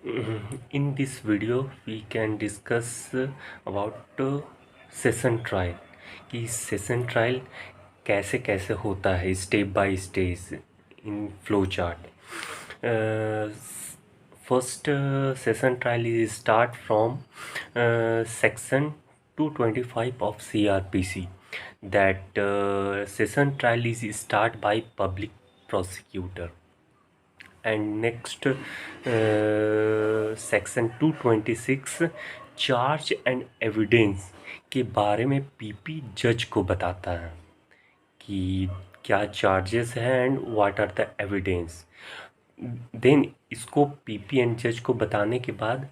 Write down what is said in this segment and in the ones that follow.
In this video we can discuss about session trial कि session trial कैसे कैसे होता है step by stage in flow chart. First session trial is start from section 225 of CRPC. That session trial is start by public prosecutor. And next, section 226 charge and evidence के बारे में PP जज को बताता है कि क्या चार्जेस हैं and what are the evidence. Then इसको पीपी एंड जज को बताने के बाद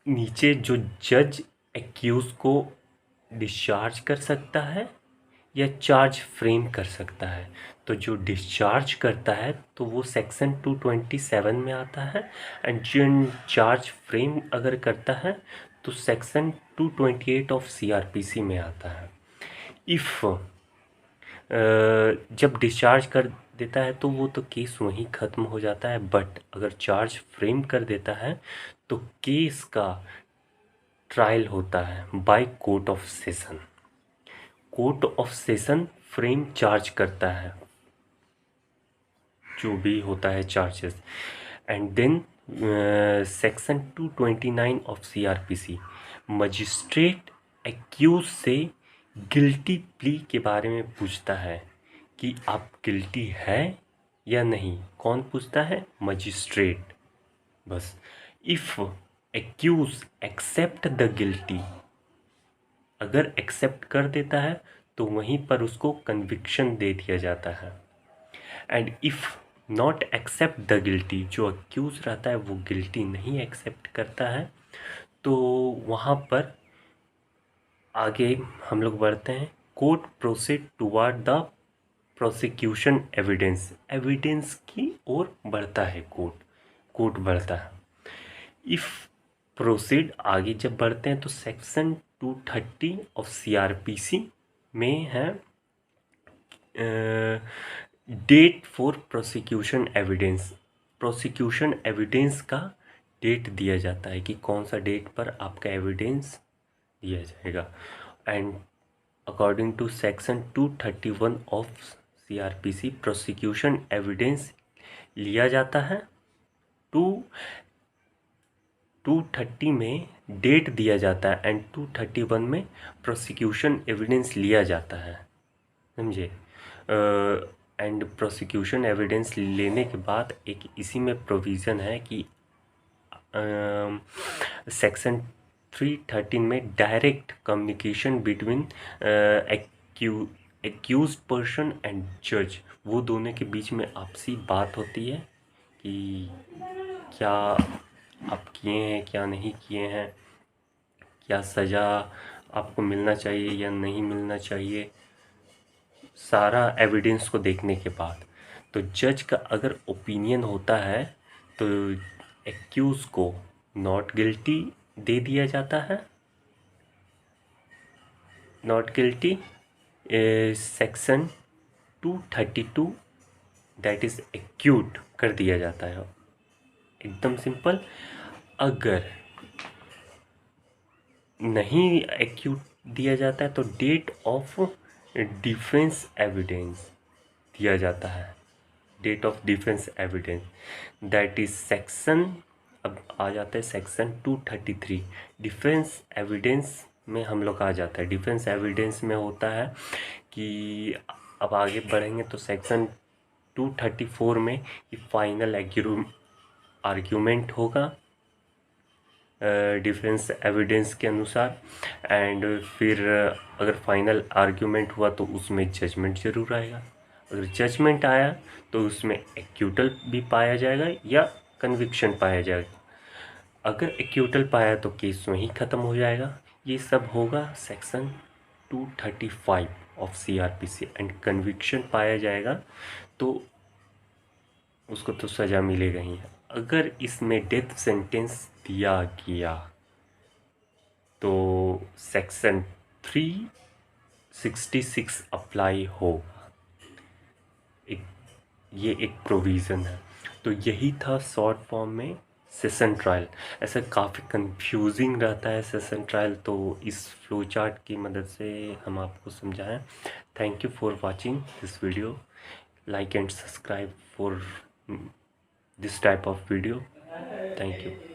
नीचे जो जज एक्यूज को डिस्चार्ज कर सकता है या चार्ज फ्रेम कर सकता है. तो जो डिस्चार्ज करता है तो वो सेक्शन 227 में आता है. एंड जो चार्ज फ्रेम अगर करता है तो सेक्शन 228 ऑफ CRPC में आता है. इफ़ जब डिस्चार्ज कर देता है तो वो तो केस वहीं ख़त्म हो जाता है. बट अगर चार्ज फ्रेम कर देता है तो केस का ट्रायल होता है by court of session. Court of session frame charge करता है जो भी होता है charges. And then section 229 of CRPC magistrate accuse से गिल्टी प्ली के बारे में पूछता है कि आप गिल्टी है या नहीं. कौन पूछता है? मजिस्ट्रेट. बस. If accuse accept the guilty, अगर एक्सेप्ट कर देता है तो वहीं पर उसको कन्विक्शन दे दिया जाता है. And if not accept the guilty, जो अक्यूज़ रहता है वो गिल्टी नहीं एक्सेप्ट करता है, तो वहाँ पर आगे हम लोग बढ़ते हैं. Court proceed toward the prosecution evidence. Evidence की ओर बढ़ता है कोर्ट बढ़ता है. इफ़ प्रोसीड आगे जब बढ़ते हैं तो सेक्शन 230 ऑफ CRPC में है date for prosecution evidence. Prosecution evidence का डेट दिया जाता है कि कौन सा डेट पर आपका एविडेंस दिया जाएगा. And according to section 231 of CRPC prosecution evidence लिया जाता है. 230 में डेट दिया जाता है एंड 231 में प्रोसिक्यूशन एविडेंस लिया जाता है. समझे? एंड प्रोसिक्यूशन एविडेंस लेने के बाद एक इसी में प्रोविज़न है कि सेक्शन 313 में direct communication between accuse person and जज, वो दोनों के बीच में आपसी बात होती है कि क्या आप किए हैं क्या नहीं किए हैं, क्या सज़ा आपको मिलना चाहिए या नहीं मिलना चाहिए. सारा एविडेंस को देखने के बाद तो जज का अगर ओपिनियन होता है तो एक्यूज़ को नॉट गिल्टी दे दिया जाता है. Not guilty section 232 that is acute कर दिया जाता है. एकदम सिंपल. अगर नहीं एक्यूट दिया जाता है तो डेट ऑफ डिफेंस एविडेंस दिया जाता है. Date of defence evidence that is section, अब आ जाता है सेक्शन 233. डिफेंस एविडेंस में हम लोग आ जाता है. डिफेंस एविडेंस में होता है कि अब आगे बढ़ेंगे तो सेक्शन 234 में कि फाइनल आर्ग्यूमेंट होगा डिफेंस एविडेंस के अनुसार. एंड फिर अगर फाइनल आर्ग्यूमेंट हुआ तो उसमें जजमेंट ज़रूर आएगा. अगर जजमेंट आया तो उसमें एक्यूटल भी पाया जाएगा या कन्विक्शन पाया जाएगा. अगर एक्यूटल पाया तो केस वहीं ख़त्म हो जाएगा. ये सब होगा section 235 of CRPC. And conviction पाया जाएगा तो उसको तो सज़ा मिलेगा ही. अगर इसमें डेथ सेंटेंस दिया गया तो सेक्शन 366 अप्लाई होगा. ये एक प्रोविज़न है. तो यही था शॉर्ट फॉर्म में सेशन ट्रायल। ऐसा काफ़ी कंफ्यूजिंग रहता है सेशन ट्रायल, तो इस फ्लो चार्ट की मदद से हम आपको समझाएं। Thank you for watching this video. Like and subscribe for this type of video. Thank you.